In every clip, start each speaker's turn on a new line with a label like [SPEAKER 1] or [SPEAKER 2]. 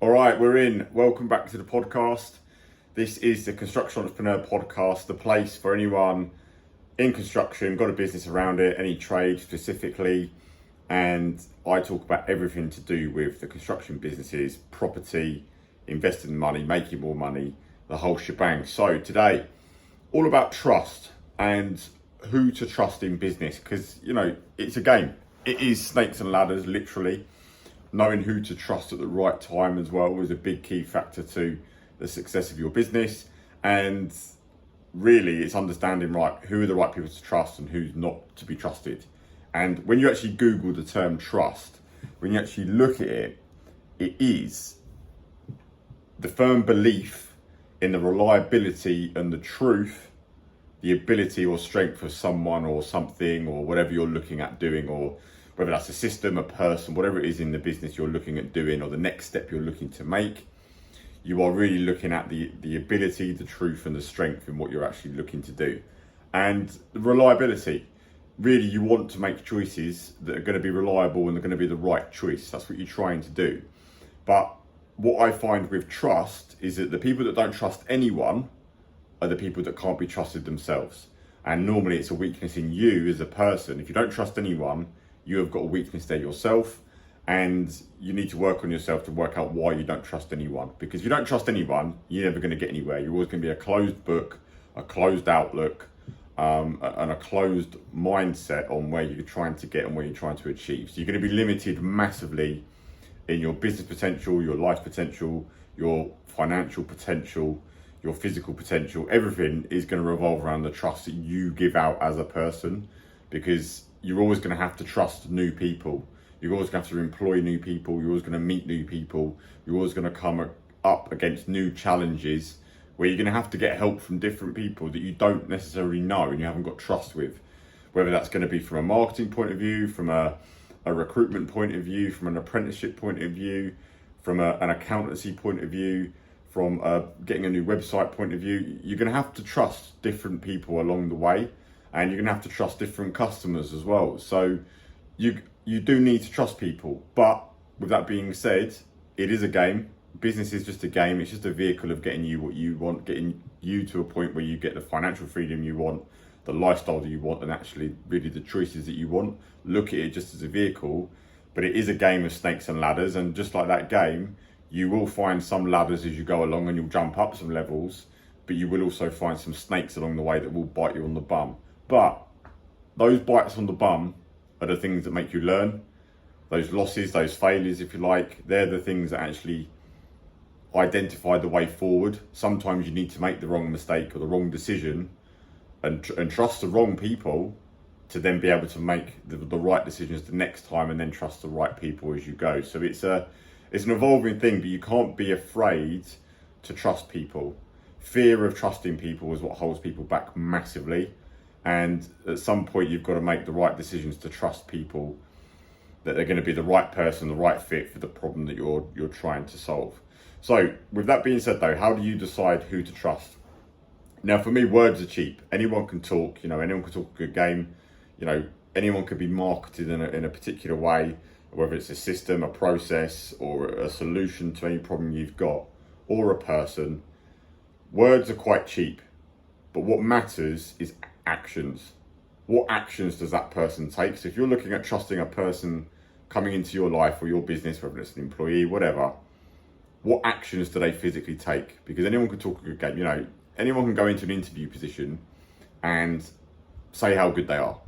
[SPEAKER 1] All right, we're in. Welcome back to the podcast. This is the Construction Entrepreneur Podcast, the place for anyone in construction, got a business around it, any trade specifically. And I talk about everything to do with the construction businesses, property, investing money, making more money, the whole shebang. So today, all about trust and who to trust in business, because, it's a game. It is snakes and ladders, literally. Knowing who to trust at the right time as well is a big key factor to the success of your business. And really, it's understanding, right, who are the right people to trust and who's not to be trusted. And when you actually Google the term trust, when you actually look at it, it is the firm belief in the reliability and the truth, the ability or strength of someone or something or whatever you're looking at doing, or whether that's a system, a person, whatever it is in the business you're looking at doing or the next step you're looking to make. You are really looking at the ability, the truth and the strength in what you're actually looking to do. And the reliability, really you want to make choices that are going to be reliable and they're going to be the right choice. That's what you're trying to do. But what I find with trust is that the people that don't trust anyone are the people that can't be trusted themselves. And normally it's a weakness in you as a person. If you don't trust anyone, you have got a weakness there yourself, and you need to work on yourself to work out why you don't trust anyone. Because if you don't trust anyone, you're never going to get anywhere. You're always going to be a closed book, a closed outlook, and a closed mindset on where you're trying to get and where you're trying to achieve. So you're going to be limited massively in your business potential, your life potential, your financial potential, your physical potential. Everything is going to revolve around the trust that you give out as a person, because you're always going to have to trust new people. You're always going to have to employ new people. You're always going to meet new people. You're always going to come up against new challenges where you're going to have to get help from different people that you don't necessarily know and you haven't got trust with. Whether that's going to be from a marketing point of view, from a recruitment point of view, from an apprenticeship point of view, from an accountancy point of view, from getting a new website point of view. You're going to have to trust different people along the way. And you're going to have to trust different customers as well. So you do need to trust people. But with that being said, it is a game. Business is just a game. It's just a vehicle of getting you what you want, getting you to a point where you get the financial freedom you want, the lifestyle that you want, and actually really the choices that you want. Look at it just as a vehicle. But it is a game of snakes and ladders. And just like that game, you will find some ladders as you go along and you'll jump up some levels. But you will also find some snakes along the way that will bite you on the bum. But those bites on the bum are the things that make you learn. Those losses, those failures, if you like, they're the things that actually identify the way forward. Sometimes you need to make the wrong mistake or the wrong decision and trust the wrong people to then be able to make the right decisions the next time, and then trust the right people as you go. So it's an evolving thing, but you can't be afraid to trust people. Fear of trusting people is what holds people back massively. And at some point, you've got to make the right decisions to trust people, that they're going to be the right person, the right fit for the problem that you're trying to solve. So with that being said though, how do you decide who to trust? Now for me, words are cheap. Anyone can talk, anyone can talk a good game. Anyone could be marketed in a particular way, whether it's a system, a process, or a solution to any problem you've got, or a person. Words are quite cheap, but what matters is actions. What actions does that person take? So if you're looking at trusting a person coming into your life or your business, whether it's an employee, whatever, what actions do they physically take? Because anyone can talk a good game. Anyone can go into an interview position and say how good they are,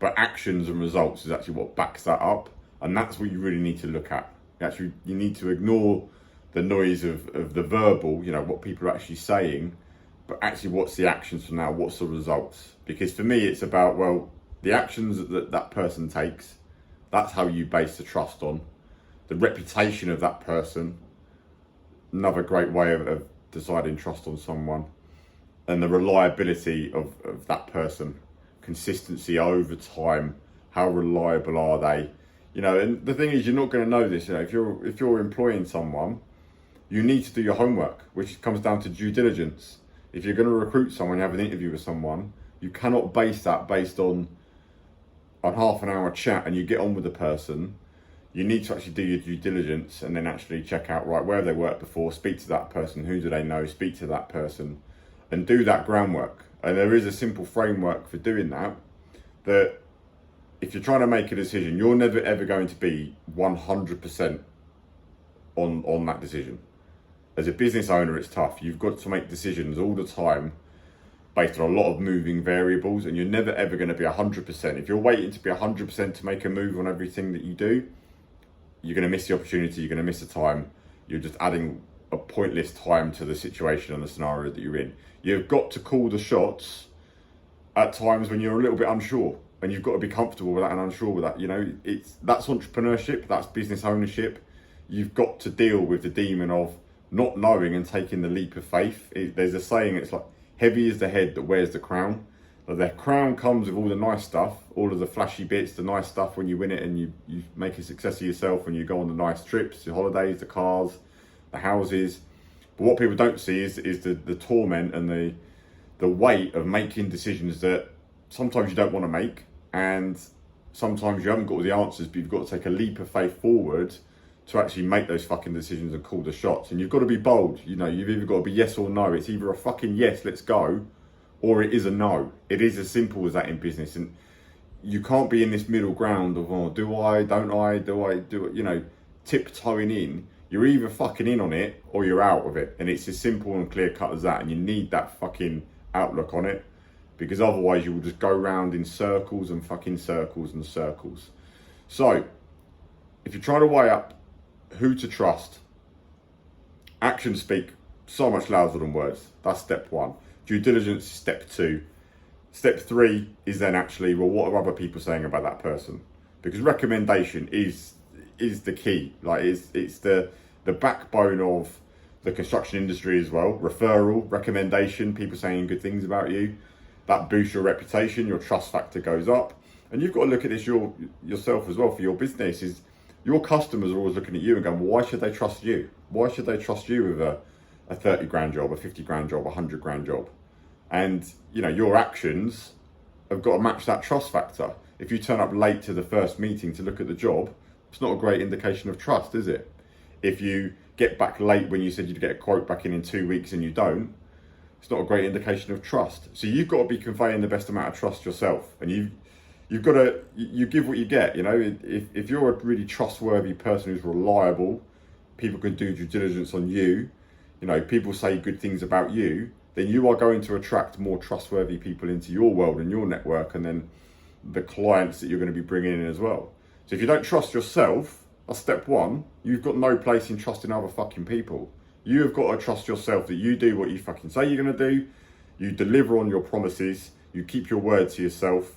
[SPEAKER 1] but actions and results is actually what backs that up. And that's what you really need to look at. You need to ignore the noise of the verbal, what people are actually saying, but actually what's the actions from now, what's the results? Because for me, it's about, the actions that person takes, that's how you base the trust on. The reputation of that person, another great way of deciding trust on someone. And the reliability of that person, consistency over time, how reliable are they? And the thing is, you're not going to know this. If you're employing someone, you need to do your homework, which comes down to due diligence. If you're going to recruit someone, you have an interview with someone, you cannot base that based on half an hour chat and you get on with the person. you need to actually do your due diligence and then actually check out, right, where have they worked before, speak to that person, who do they know, speak to that person, and do that groundwork. And there is a simple framework for doing that, that if you're trying to make a decision, you're never ever going to be 100% on that decision. As a business owner, it's tough. You've got to make decisions all the time based on a lot of moving variables, and you're never ever going to be 100%. If you're waiting to be 100% to make a move on everything that you do, you're going to miss the opportunity, you're going to miss the time. You're just adding a pointless time to the situation and the scenario that you're in. You've got to call the shots at times when you're a little bit unsure, and you've got to be comfortable with that and unsure with that. You know, that's entrepreneurship, that's business ownership. You've got to deal with the demon of not knowing and taking the leap of faith. There's a saying, it's like, heavy is the head that wears the crown. The crown comes with all the nice stuff, all of the flashy bits, the nice stuff when you win it and you make a success of yourself and you go on the nice trips, the holidays, the cars, the houses. But what people don't see is the torment and the weight of making decisions that sometimes you don't want to make, and sometimes you haven't got all the answers, but you've got to take a leap of faith forward to actually make those fucking decisions and call the shots. And you've got to be bold. You know, you've either got to be yes or no. It's either a fucking yes, let's go, or it is a no. It is as simple as that in business. And you can't be in this middle ground of, oh, do I, don't I, do it, you know, tiptoeing in. You're either fucking in on it or you're out of it. And it's as simple and clear cut as that. And you need that fucking outlook on it, because otherwise you will just go round in circles and fucking circles and circles. So if you're trying to weigh up who to trust, actions speak so much louder than words. That's step one. Due diligence is step two. Step three is then actually, well, what are other people saying about that person? Because recommendation is the key. Like it's the backbone of the construction industry as well. Referral, recommendation, people saying good things about you, that boosts your reputation, your trust factor goes up. And you've got to look at this yourself as well for your business. Is your customers are always looking at you and going, well, why should they trust you? Why should they trust you with a 30 grand job, a 50 grand job, a 100 grand job? And, you know, your actions have got to match that trust factor. If you turn up late to the first meeting to look at the job, it's not a great indication of trust, is it? If you get back late when you said you'd get a quote back in 2 weeks and you don't, it's not a great indication of trust. So you've got to be conveying the best amount of trust yourself. And you've got to, you give what you get, you know. If you're a really trustworthy person who's reliable, people can do due diligence on you, you know, people say good things about you, then you are going to attract more trustworthy people into your world and your network, and then the clients that you're going to be bringing in as well. So if you don't trust yourself, that's step one. You've got no place in trusting other fucking people. You have got to trust yourself that you do what you fucking say you're going to do, you deliver on your promises, you keep your word to yourself,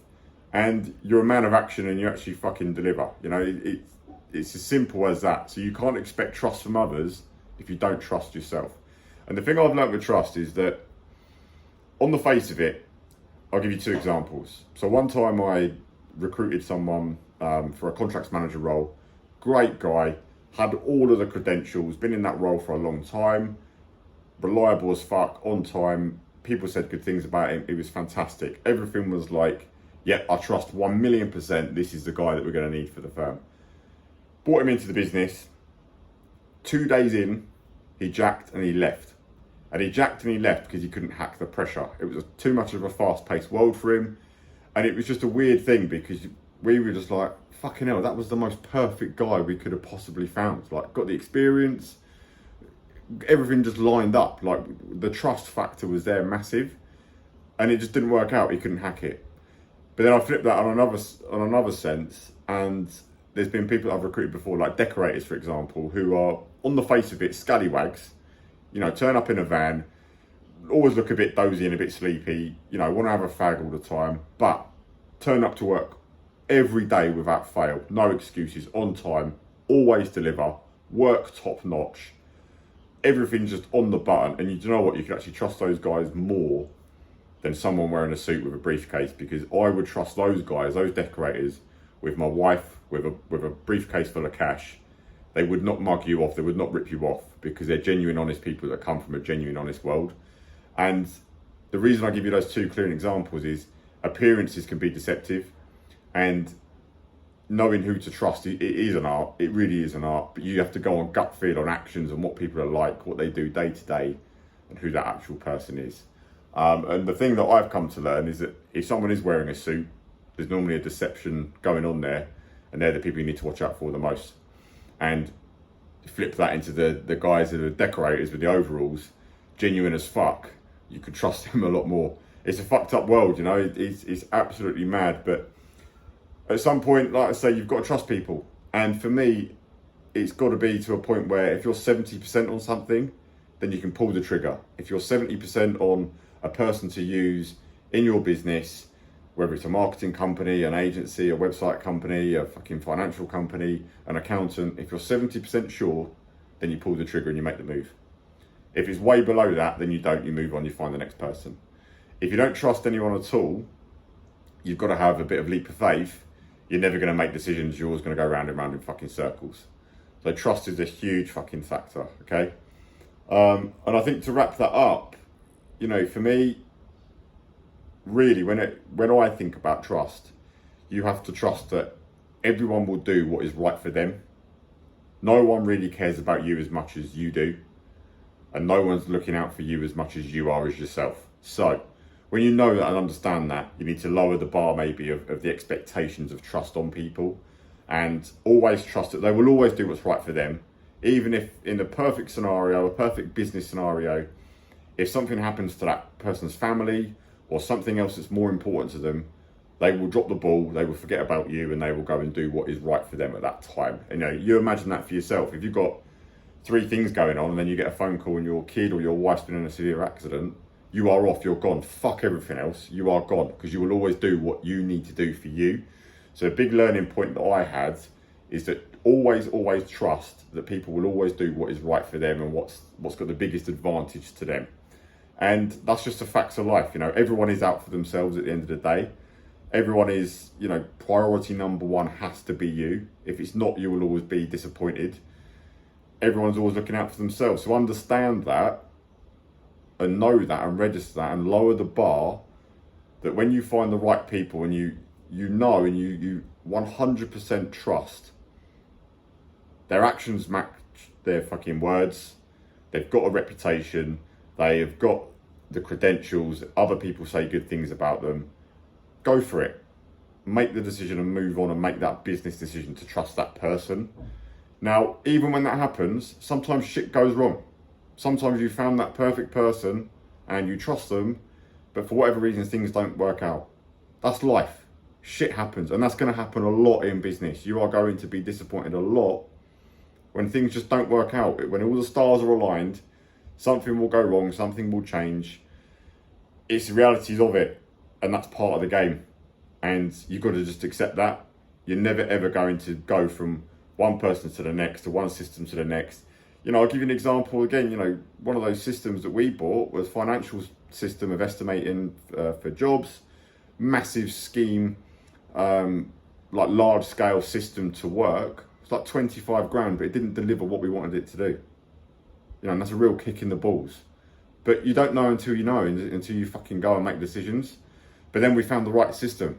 [SPEAKER 1] and you're a man of action and you actually fucking deliver. You know, it's as simple as that. So you can't expect trust from others if you don't trust yourself. And the thing I've learned with trust is that on the face of it, I'll give you two examples. So one time I recruited someone for a contracts manager role, great guy, had all of the credentials, been in that role for a long time, reliable as fuck, on time, people said good things about him, it was fantastic. Everything was like, yeah, I trust 1,000,000%, this is the guy that we're going to need for the firm. Brought him into the business, 2 days in, he jacked and he left. And he jacked and he left because he couldn't hack the pressure. It was too much of a fast-paced world for him. And it was just a weird thing because we were just like, fucking hell, that was the most perfect guy we could have possibly found. Like, got the experience, everything just lined up. Like, the trust factor was there massive. And it just didn't work out. He couldn't hack it. But then I flipped that on another sense, and there's been people that I've recruited before, like decorators, for example, who are, on the face of it, scallywags. You know, turn up in a van, always look a bit dozy and a bit sleepy, you know, want to have a fag all the time, but turn up to work every day without fail, no excuses, on time, always deliver, work top notch, everything's just on the button. And you know what, you can actually trust those guys more than someone wearing a suit with a briefcase, because I would trust those guys, those decorators, with my wife, with a briefcase full of cash. They would not mug you off, they would not rip you off, because they're genuine, honest people that come from a genuine, honest world. And the reason I give you those two clear examples is appearances can be deceptive, and knowing who to trust, it is an art. It really is an art. But you have to go on gut feel, on actions, and what people are like, what they do day to day, and who that actual person is. And the thing that I've come to learn is that if someone is wearing a suit, there's normally a deception going on there, and they're the people you need to watch out for the most. And flip that into the guys that are decorators with the overalls, genuine as fuck, you could trust them a lot more. It's a fucked up world, you know, it's absolutely mad. But at some point, like I say, you've got to trust people. And for me, it's got to be to a point where if you're 70% on something, then you can pull the trigger. If you're 70% on a person to use in your business, whether it's a marketing company, an agency, a website company, a fucking financial company, an accountant, if you're 70% sure, then you pull the trigger and you make the move. If it's way below that, then you don't, you move on, you find the next person. If you don't trust anyone at all, you've got to have a bit of leap of faith. You're never going to make decisions, you're always going to go round and round in fucking circles. So trust is a huge fucking factor, okay? And I think to wrap that up, you know, for me, really, when I think about trust, you have to trust that everyone will do what is right for them. No one really cares about you as much as you do, and no one's looking out for you as much as you are as yourself. So when you know that and understand that, you need to lower the bar maybe of the expectations of trust on people, and always trust that they will always do what's right for them. Even if in the perfect scenario, a perfect business scenario, if something happens to that person's family or something else that's more important to them, they will drop the ball, they will forget about you, and they will go and do what is right for them at that time. You know, you imagine that for yourself. If you've got 3 things going on and then you get a phone call and your kid or your wife's been in a severe accident, you are off, you're gone. Fuck everything else, you are gone, because you will always do what you need to do for you. So a big learning point that I had is that always trust that people will always do what is right for them and what's got the biggest advantage to them. And that's just a fact of life. You know, everyone is out for themselves at the end of the day. Everyone is, you know, priority number 1 has to be you. If it's not, you will always be disappointed. Everyone's always looking out for themselves. So understand that and know that and register that and lower the bar, that when you find the right people and you know and you 100% trust their actions match their fucking words, they've got a reputation, they have got the credentials, other people say good things about them, go for it. Make the decision and move on and make that business decision to trust that person. Now, even when that happens, sometimes shit goes wrong. Sometimes you found that perfect person and you trust them, but for whatever reason, things don't work out. That's life. Shit happens, and that's going to happen a lot in business. You are going to be disappointed a lot when things just don't work out. When all the stars are aligned, something will go wrong, something will change. It's the realities of it, and that's part of the game. And you've got to just accept that. You're never ever going to go from one person to the next, to one system to the next. You know, I'll give you an example again. You know, one of those systems that we bought was financial system of estimating for jobs, massive scheme, like large scale system to work. It's like 25 grand, but it didn't deliver what we wanted it to do. You know, and that's a real kick in the balls. But you don't know until you know, until you fucking go and make decisions. But then we found the right system,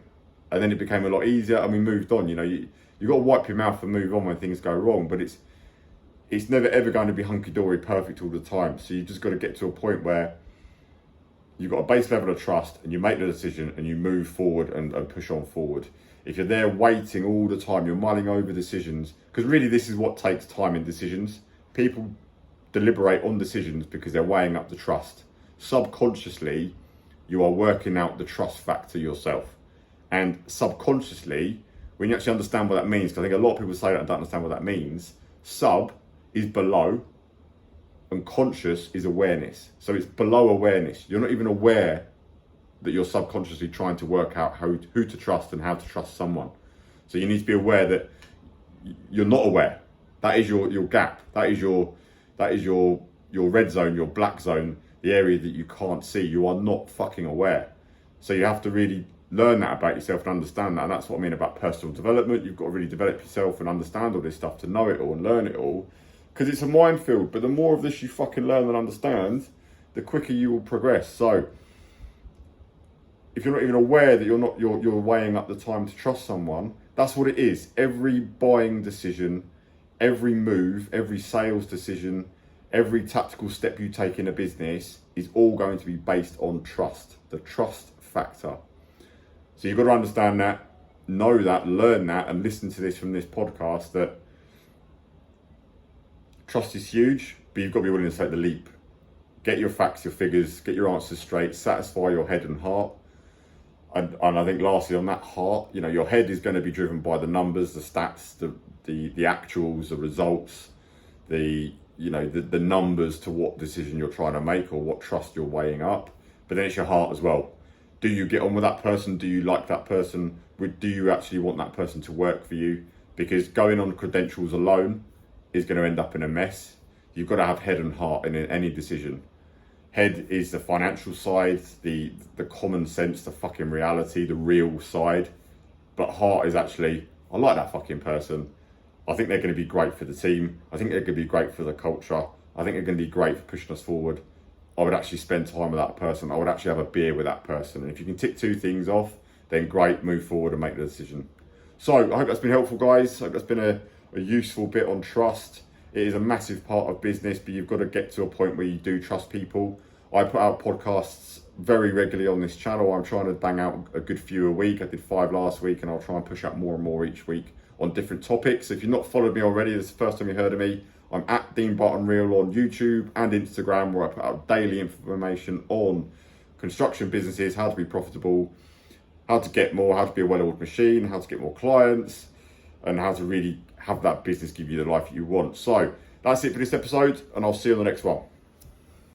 [SPEAKER 1] and then it became a lot easier, and we moved on. You know, you got to wipe your mouth and move on when things go wrong, but it's never ever going to be hunky-dory perfect all the time. So you just got to get to a point where you've got a base level of trust, and you make the decision and you move forward and push on forward. If you're there waiting all the time, you're mulling over decisions, because really this is what takes time in decisions. People deliberate on decisions because they're weighing up the trust. Subconsciously, you are working out the trust factor yourself. And subconsciously, when you actually understand what that means, because I think a lot of people say that and don't understand what that means, sub is below and conscious is awareness. So it's below awareness. You're not even aware that you're subconsciously trying to work out who to trust and how to trust someone. So you need to be aware that you're not aware. That is your gap. That is your red zone, your black zone, the area that you can't see. You are not fucking aware. So you have to really learn that about yourself and understand that. And that's what I mean about personal development. You've got to really develop yourself and understand all this stuff to know it all and learn it all. Because it's a minefield. But the more of this you fucking learn and understand, the quicker you will progress. So if you're not even aware that you're weighing up the time to trust someone, That's what it is. Every buying decision, every move, every sales decision, every tactical step you take in a business is all going to be based on trust, the trust factor. So you've got to understand that, know that, learn that, and listen to this from this podcast, that trust is huge, but you've got to be willing to take the leap. Get your facts, your figures, get your answers straight, satisfy your head and heart. And I think lastly on that heart, your head is going to be driven by the numbers, the stats, the actuals, the results, the numbers to what decision you're trying to make or what trust you're weighing up. But then it's your heart as well. Do you get on with that person? Do you like that person? Do you actually want that person to work for you? Because going on credentials alone is going to end up in a mess. You've got to have head and heart in any decision. Head is the financial side, the common sense, the fucking reality, the real side. But heart is actually, I like that fucking person. I think they're going to be great for the team. I think they're going to be great for the culture. I think they're going to be great for pushing us forward. I would actually spend time with that person. I would actually have a beer with that person. And if you can tick two things off, then great, move forward and make the decision. So I hope that's been helpful, guys. I hope that's been a useful bit on trust. It is a massive part of business, but you've got to get to a point where you do trust people. I put out podcasts very regularly on this channel. I'm trying to bang out a good few a week. I did 5 last week, and I'll try and push out more and more each week on different topics. If you've not followed me already, this is the first time you heard of me, I'm at Dean Barton Real on YouTube and Instagram, where I put out daily information on construction businesses, how to be profitable, how to get more, how to be a well-oiled machine, how to get more clients, and how to really have that business give you the life that you want. So that's it for this episode, and I'll see you on the next one.